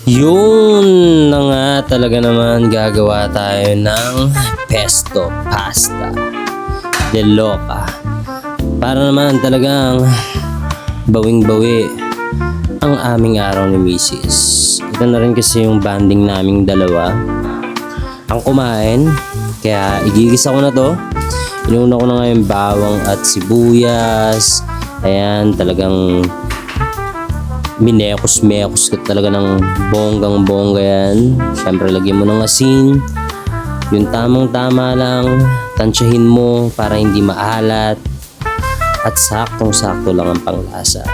Yun na nga talaga naman gagawa tayo ng pesto pasta de loca. Para naman talagang bawing-bawi ang aming araw ni Mrs. Ito na rin kasi yung banding naming dalawa. Ang kumain, kaya igigisa ko na to. Inuna ko na nga yung bawang at sibuyas. Ayan, talagang minekos-mekos ka talaga ng bonggang-bongga yan. Siyempre, lagyan mo ng asin. Yung tamang-tama lang. Tansyahin mo para hindi maalat. At saktong-sakto lang ang panglasa.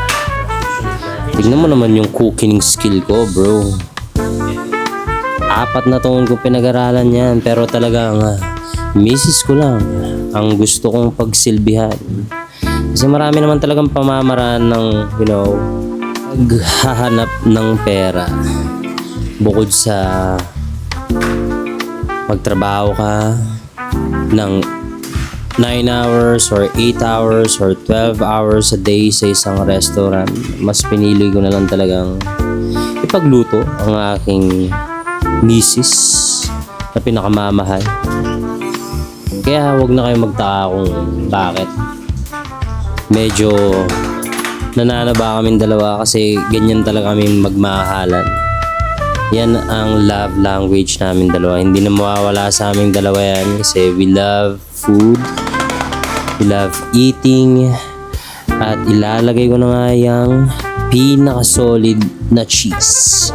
Tignan mo naman yung cooking skill ko, bro. 4 na taon ko pinag-aralan yan. Pero talagang misis ko lang ang gusto kong pagsilbihan. Kasi marami naman talagang pamamaraan ng, paghahanap ng pera. Bukod sa magtrabaho ka ng 9 hours or 8 hours or 12 hours a day sa isang restaurant, mas pinili ko na lang talagang ipagluto ang aking misis na pinakamamahal. Kaya wag na kayo magtaka kung bakit medyo nananaba kaming dalawa, kasi ganyan talaga kaming magmahalan. Yan ang love language namin dalawa. Hindi na mawawala sa aming dalawa yan, kasi we love food, we love eating. At ilalagay ko na nga yung pinaka-solid na cheese,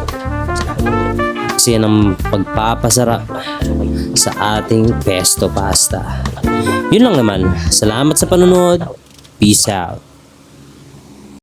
kasi yan ang pagpapasarap sa ating pesto pasta. Yun lang naman. Salamat sa panonood. Peace out.